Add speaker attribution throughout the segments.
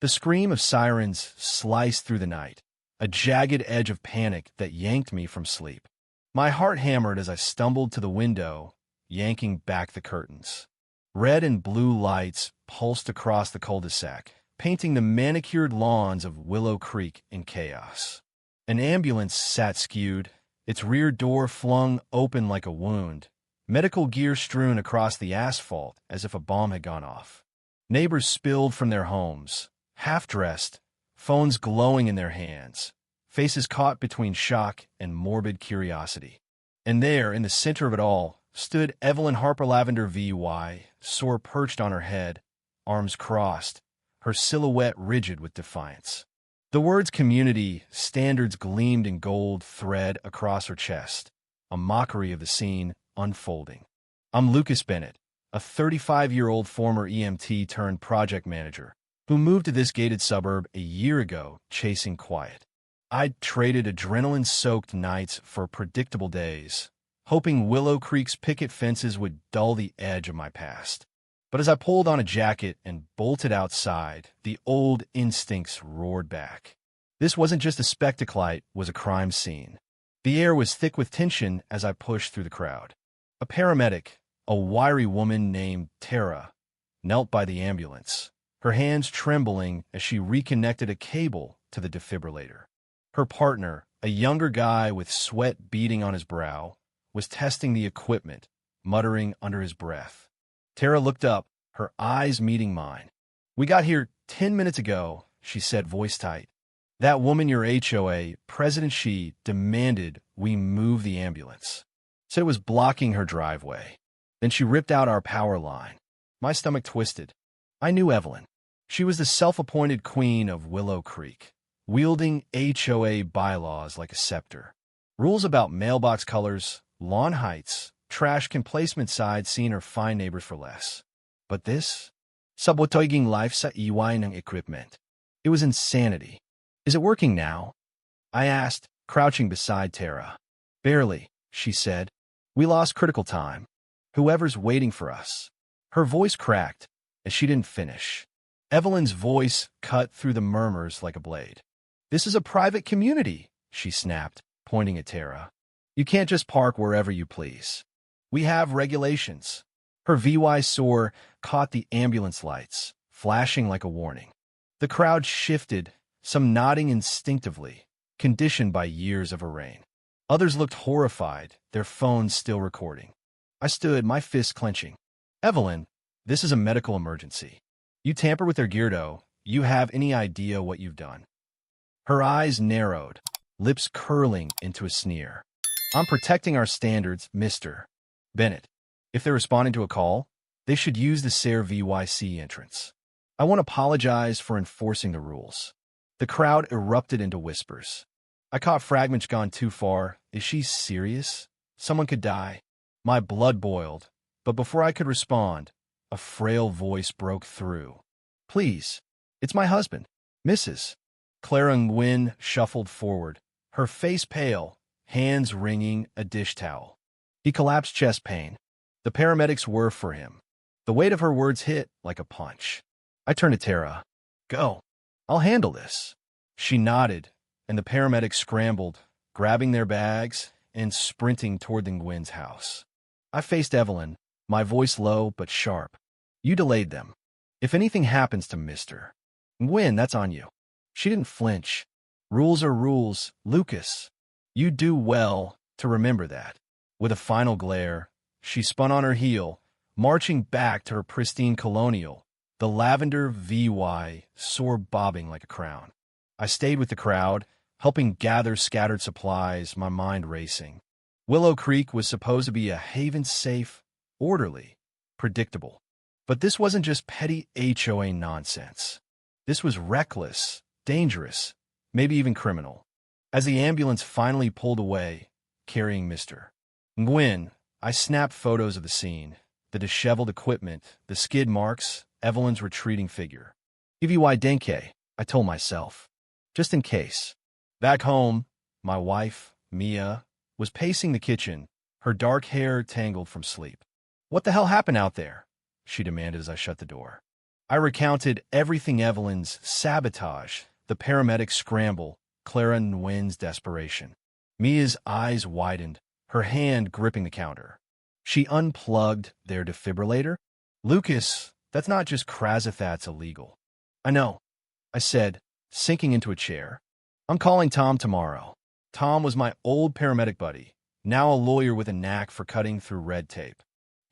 Speaker 1: The scream of sirens sliced through the night, a jagged edge of panic that yanked me from sleep. My heart hammered as I stumbled to the window, yanking back the curtains. Red and blue lights pulsed across the cul-de-sac, painting the manicured lawns of Willow Creek in chaos. An ambulance sat skewed, its rear door flung open like a wound, medical gear strewn across the asphalt as if a bomb had gone off. Neighbors spilled from their homes, half-dressed, phones glowing in their hands, faces caught between shock and morbid curiosity. And there, in the center of it all, stood Evelyn Harper Lavender VY, sore perched on her head, arms crossed, her silhouette rigid with defiance. The words community standards gleamed in gold thread across her chest, a mockery of the scene unfolding. I'm Lucas Bennett, a 35-year-old former EMT turned project manager who moved to this gated suburb a year ago chasing quiet. I'd traded adrenaline-soaked nights for predictable days, hoping Willow Creek's picket fences would dull the edge of my past. But as I pulled on a jacket and bolted outside, the old instincts roared back. This wasn't just a spectacle, it was a crime scene. The air was thick with tension as I pushed through the crowd. A paramedic, a wiry woman named Tara, knelt by the ambulance, her hands trembling as she reconnected a cable to the defibrillator. Her partner, a younger guy with sweat beading on his brow, was testing the equipment, muttering under his breath. Tara looked up, her eyes meeting mine. "We got here 10 minutes ago," she said, voice tight. "That woman, your HOA, President Xi, demanded we move the ambulance. Said it was blocking her driveway. Then she ripped out our power line." My stomach twisted. I knew Evelyn. She was the self-appointed queen of Willow Creek, wielding HOA bylaws like a scepter. Rules about mailbox colors, lawn heights, trash can placement side seeing her fine neighbors for less. But this? Sabotaging life sa iwan ng equipment. It was insanity. "Is it working now?" I asked, crouching beside Tara. "Barely," she said. "We lost critical time. Whoever's waiting for us." Her voice cracked as she didn't finish. Evelyn's voice cut through the murmurs like a blade. "This is a private community," she snapped, pointing at Tara. "You can't just park wherever you please. We have regulations." Her VY soar caught the ambulance lights, flashing like a warning. The crowd shifted, some nodding instinctively, conditioned by years of rain. Others looked horrified, their phones still recording. I stood, my fists clenching. "Evelyn, this is a medical emergency. You tamper with their geardo, you have any idea what you've done." Her eyes narrowed, lips curling into a sneer. "I'm protecting our standards, Mr. Bennett. If they're responding to a call, they should use the SARE VYC entrance. I won't apologize for enforcing the rules." The crowd erupted into whispers. I caught fragments gone too far. "Is she serious? Someone could die." My blood boiled, but before I could respond, a frail voice broke through. "Please, it's my husband, Mrs." Clara Nguyen shuffled forward, her face pale, hands wringing a dish towel. He collapsed, chest pain. The paramedics were for him. The weight of her words hit like a punch. I turned to Tara. "Go. I'll handle this." She nodded, and the paramedics scrambled, grabbing their bags and sprinting toward the Nguyen's house. I faced Evelyn, my voice low but sharp. "You delayed them. If anything happens to Mr. Nguyen, that's on you." She didn't flinch. "Rules are rules, Lucas. You do well to remember that." With a final glare, she spun on her heel, marching back to her pristine colonial, the lavender VY sore bobbing like a crown. I stayed with the crowd, helping gather scattered supplies, my mind racing. Willow Creek was supposed to be a haven safe, orderly, predictable. But this wasn't just petty HOA nonsense. This was reckless, dangerous, maybe even criminal. As the ambulance finally pulled away, carrying Mr. Nguyen, I snapped photos of the scene, the disheveled equipment, the skid marks, Evelyn's retreating figure. "EVY Denke," I told myself, just in case. Back home, my wife, Mia, was pacing the kitchen, her dark hair tangled from sleep. "What the hell happened out there?" she demanded as I shut the door. I recounted everything: Evelyn's sabotage, the paramedics' scramble, Clara Nguyen's desperation. Mia's eyes widened, her hand gripping the counter. She unplugged their defibrillator. Lucas, that's not just Krazith, that's illegal. I know, I said, sinking into a chair. I'm calling Tom tomorrow. Tom was my old paramedic buddy, now a lawyer with a knack for cutting through red tape.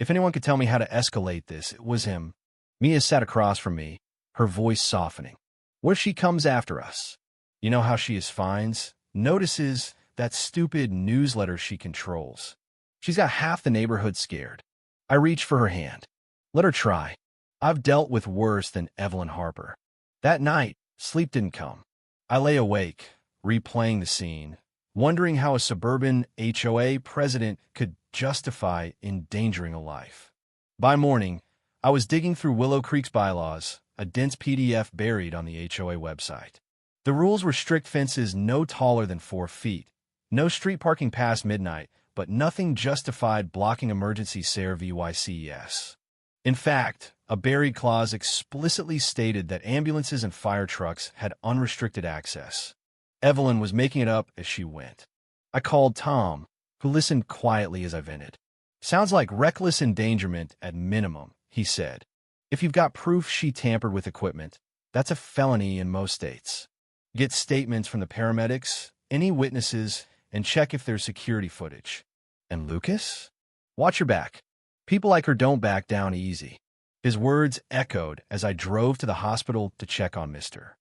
Speaker 1: If anyone could tell me how to escalate this, it was him. Mia sat across from me, her voice softening. What if she comes after us? You know how she is finds, notices that stupid newsletter she controls. She's got half the neighborhood scared. I reached for her hand. Let her try. I've dealt with worse than Evelyn Harper. That night, sleep didn't come. I lay awake, replaying the scene, wondering how a suburban HOA president could justify endangering a life. By morning, I was digging through Willow Creek's bylaws, a dense PDF buried on the HOA website. The rules were strict: fences no taller than 4 feet, no street parking past midnight, but nothing justified blocking emergency services. In fact, a buried clause explicitly stated that ambulances and fire trucks had unrestricted access. Evelyn was making it up as she went. I called Tom, who listened quietly as I vented. Sounds like reckless endangerment at minimum, he said. If you've got proof she tampered with equipment, that's a felony in most states. Get statements from the paramedics, any witnesses, and check if there's security footage. And Lucas? Watch your back. People like her don't back down easy. His words echoed as I drove to the hospital to check on Mr.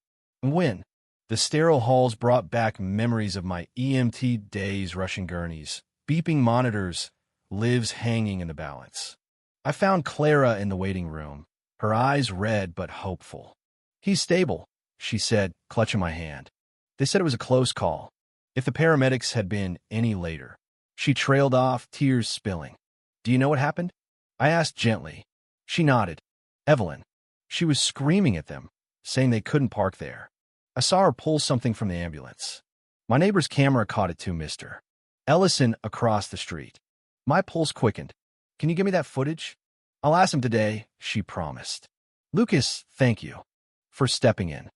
Speaker 1: Nguyen. The sterile halls brought back memories of my EMT days, rushing gurneys, beeping monitors, lives hanging in the balance. I found Clara in the waiting room, her eyes red but hopeful. He's stable, she said, clutching my hand. They said it was a close call. If the paramedics had been any later. She trailed off, tears spilling. Do you know what happened? I asked gently. She nodded. Evelyn. She was screaming at them, saying they couldn't park there. I saw her pull something from the ambulance. My neighbor's camera caught it too, Mr. Ellison across the street. My pulse quickened. Can you give me that footage? I'll ask him today, she promised. Lucas, thank you for stepping in.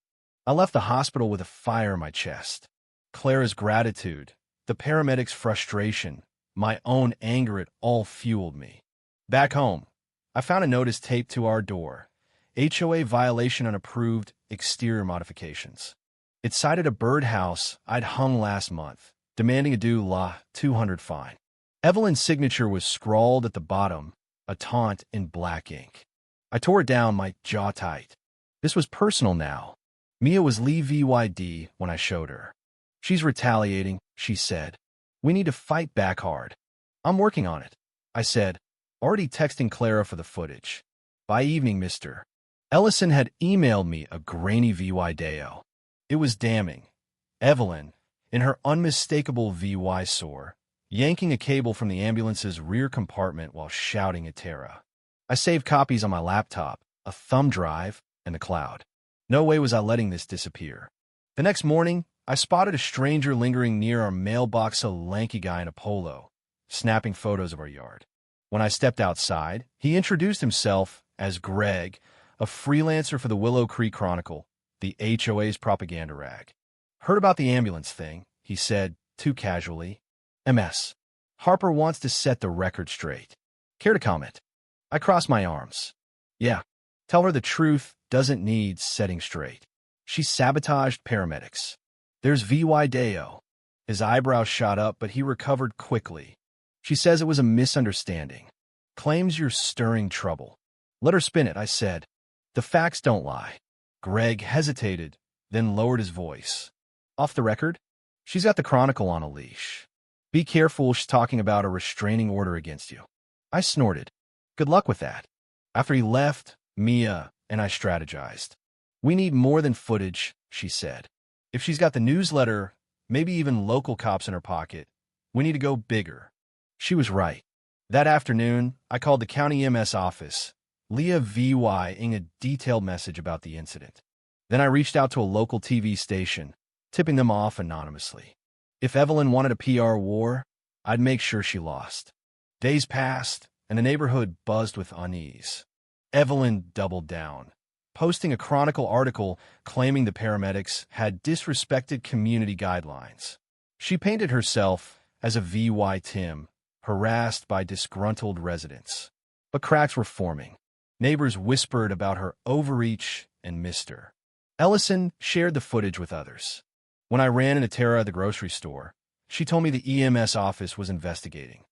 Speaker 1: I left the hospital with a fire in my chest. Clara's gratitude, the paramedics' frustration, my own anger, it all fueled me. Back home, I found a notice taped to our door. HOA violation unapproved, exterior modifications. It cited a birdhouse I'd hung last month, demanding a due la $200 fine. Evelyn's signature was scrawled at the bottom, a taunt in black ink. I tore it down, my jaw tight. This was personal now. Mia was VYD when I showed her. She's retaliating, she said. We need to fight back hard. I'm working on it, I said, already texting Clara for the footage. By evening, Mr. Ellison had emailed me a grainy VY. It was damning. Evelyn, in her unmistakable VY sore, yanking a cable from the ambulance's rear compartment while shouting at Tara. I saved copies on my laptop, a thumb drive, and the cloud. No way was I letting this disappear. The next morning, I spotted a stranger lingering near our mailbox, a lanky guy in a polo, snapping photos of our yard. When I stepped outside, he introduced himself as Greg, a freelancer for the Willow Creek Chronicle, the HOA's propaganda rag. Heard about the ambulance thing, he said, too casually. MS. Harper wants to set the record straight. Care to comment? I crossed my arms. Yeah. Tell her the truth doesn't need setting straight. She sabotaged paramedics. There's VY Deo. His eyebrows shot up, but he recovered quickly. She says it was a misunderstanding. Claims you're stirring trouble. Let her spin it, I said. The facts don't lie. Greg hesitated, then lowered his voice. Off the record? She's got the Chronicle on a leash. Be careful, she's talking about a restraining order against you. I snorted. Good luck with that. After he left, Mia and I strategized. We need more than footage, she said. If she's got the newsletter, maybe even local cops in her pocket, we need to go bigger. She was right. That afternoon, I called the county EMS office, Leah VY-ing a detailed message about the incident. Then I reached out to a local TV station, tipping them off anonymously. If Evelyn wanted a PR war, I'd make sure she lost. Days passed, and the neighborhood buzzed with unease. Evelyn doubled down, posting a Chronicle article claiming the paramedics had disrespected community guidelines. She painted herself as a VY Tim, harassed by disgruntled residents. But cracks were forming. Neighbors whispered about her overreach and missed her. Ellison shared the footage with others. When I ran into Tara at the grocery store, she told me the EMS office was investigating.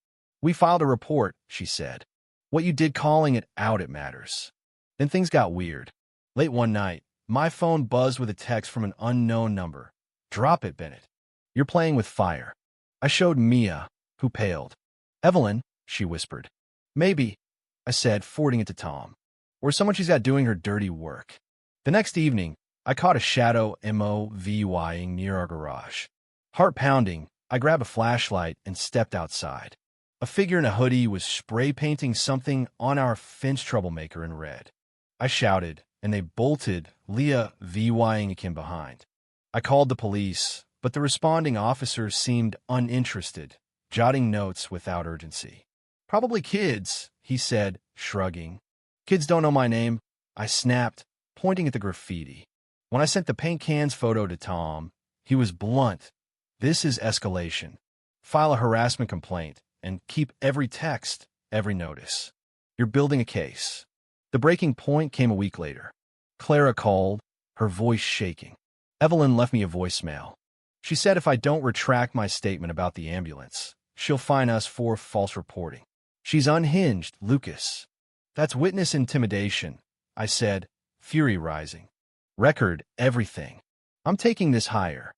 Speaker 1: "We filed a report," she said. "What you did calling it out, it matters." Then things got weird. Late one night, my phone buzzed with a text from an unknown number. "Drop it, Bennett. You're playing with fire." I showed Mia, who paled. "Evelyn," she whispered. "Maybe," I said, forwarding it to Tom. "Or someone she's got doing her dirty work." The next evening, I caught a shadow MOVYing near our garage. Heart pounding, I grabbed a flashlight and stepped outside. A figure in a hoodie was spray painting something on our fence troublemaker in red. I shouted, and they bolted, Leah VYing again behind. I called the police, but the responding officers seemed uninterested, jotting notes without urgency. "Probably kids," he said, shrugging. "Kids don't know my name," I snapped, pointing at the graffiti. When I sent the paint cans photo to Tom, he was blunt. "This is escalation. File a harassment complaint and keep every text, every notice. You're building a case." The breaking point came a week later. Clara called, her voice shaking. Evelyn left me a voicemail. She said if I don't retract my statement about the ambulance, she'll fine us for false reporting. "She's unhinged, Lucas." "That's witness intimidation," I said, fury rising. "Record everything. I'm taking this higher."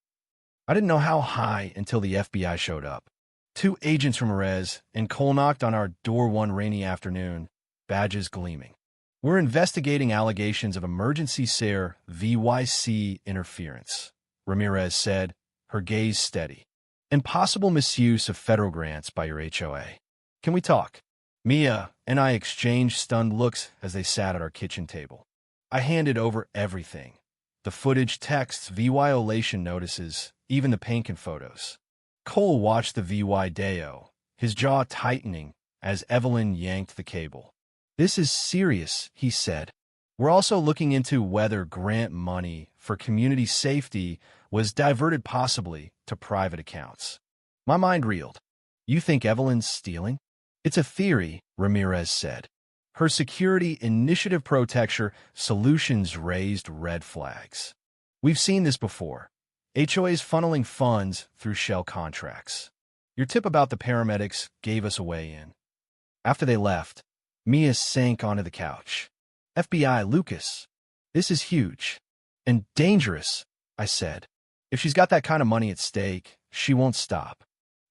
Speaker 1: I didn't know how high until the FBI showed up. 2 agents from Jerez and Cole knocked on our door one rainy afternoon, badges gleaming. "We're investigating allegations of emergency SARE VYC interference," Ramirez said, her gaze steady. "And possible misuse of federal grants by your HOA. Can we talk?" Mia and I exchanged stunned looks as they sat at our kitchen table. I handed over everything. The footage, texts, violation notices, even the paint and photos. Cole watched the VY Deo, his jaw tightening as Evelyn yanked the cable. "This is serious," he said. "We're also looking into whether grant money for community safety was diverted possibly to private accounts." My mind reeled. "You think Evelyn's stealing?" "It's a theory," Ramirez said. Her security initiative protector solutions raised red flags. "We've seen this before. HOAs funneling funds through shell contracts. Your tip about the paramedics gave us a way in." After they left, Mia sank onto the couch. "FBI, Lucas, this is huge. And dangerous," I said. "If she's got that kind of money at stake, she won't stop."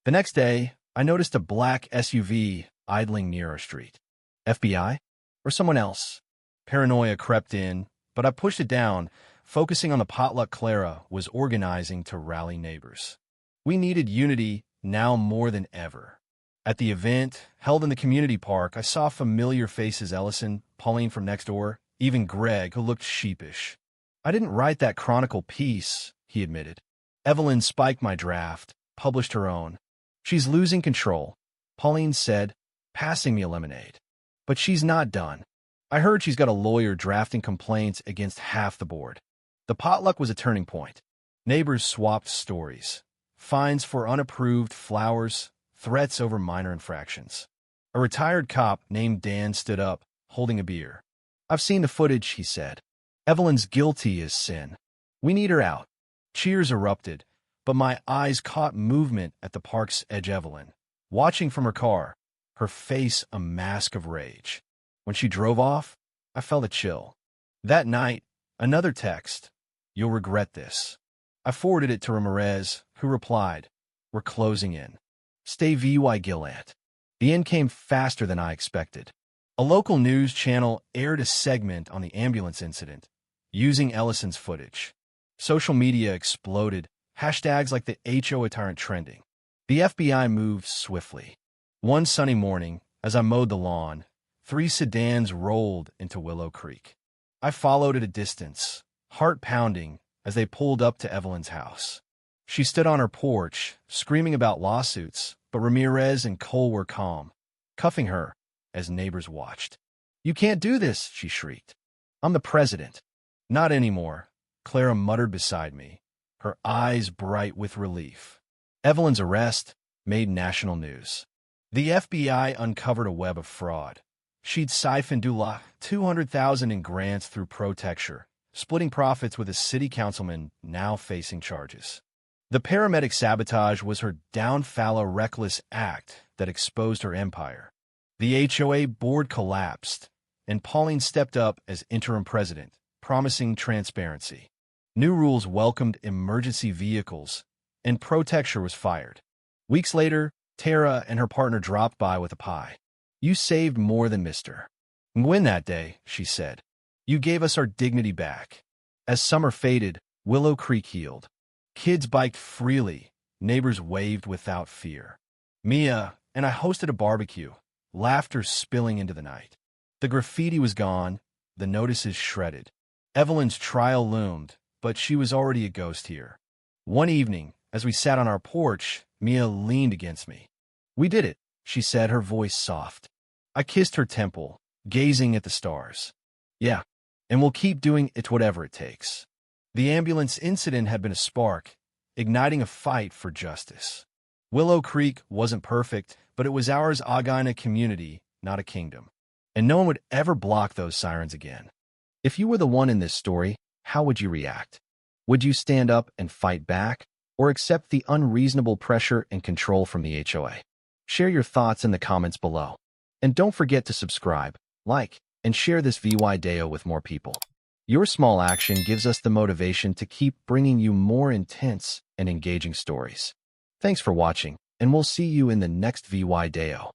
Speaker 1: The next day, I noticed a black SUV idling near our street. FBI? Or someone else? Paranoia crept in, but I pushed it down, focusing on the potluck Clara was organizing to rally neighbors. We needed unity now more than ever. At the event, held in the community park, I saw familiar faces: Ellison, Pauline from next door, even Greg, who looked sheepish. "I didn't write that Chronicle piece," he admitted. Evelyn spiked my draft, published her own. "She's losing control," Pauline said, passing me a lemonade. "But she's not done. I heard she's got a lawyer drafting complaints against half the board." The potluck was a turning point. Neighbors swapped stories. Fines for unapproved flowers, threats over minor infractions. A retired cop named Dan stood up, holding a beer. "I've seen the footage," he said. "Evelyn's guilty as sin. We need her out." Cheers erupted, but my eyes caught movement at the park's edge. Evelyn, watching from her car, her face a mask of rage. When she drove off, I felt a chill. That night, another text. "You'll regret this." I forwarded it to Ramirez, who replied, "We're closing in. Stay VY Gillant." The end came faster than I expected. A local news channel aired a segment on the ambulance incident, using Ellison's footage. Social media exploded, hashtags like the HOA tyrant trending. The FBI moved swiftly. One sunny morning, as I mowed the lawn, 3 sedans rolled into Willow Creek. I followed at a distance, heart pounding, as they pulled up to Evelyn's house. She stood on her porch, screaming about lawsuits, but Ramirez and Cole were calm, cuffing her as neighbors watched. "You can't do this," she shrieked. "I'm the president. Not anymore, Clara muttered beside me, her eyes bright with relief. Evelyn's arrest made national news. The FBI uncovered a web of fraud. She'd siphoned $200,000 in grants through Protecture, splitting profits with a city councilman now facing charges. The paramedic sabotage was her downfallow, reckless act that exposed her empire. The HOA board collapsed, and Pauline stepped up as interim president, promising transparency. New rules welcomed emergency vehicles, and Protecture was fired. Weeks later, Tara and her partner dropped by with a pie. "You saved more than Mr. Nguyen that day," she said. "You gave us our dignity back." As summer faded, Willow Creek healed. Kids biked freely, neighbors waved without fear. Mia and I hosted a barbecue, laughter spilling into the night. The graffiti was gone, the notices shredded. Evelyn's trial loomed, but she was already a ghost here. One evening, as we sat on our porch, Mia leaned against me. "We did it," she said, her voice soft. I kissed her temple, gazing at the stars. "Yeah, and we'll keep doing it whatever it takes." The ambulance incident had been a spark, igniting a fight for justice. Willow Creek wasn't perfect, but it was ours Agina community, not a kingdom. And no one would ever block those sirens again. If you were the one in this story, how would you react? Would you stand up and fight back, or accept the unreasonable pressure and control from the HOA? Share your thoughts in the comments below. And don't forget to subscribe, like, and share this video with more people. Your small action gives us the motivation to keep bringing you more intense and engaging stories. Thanks for watching, and we'll see you in the next video.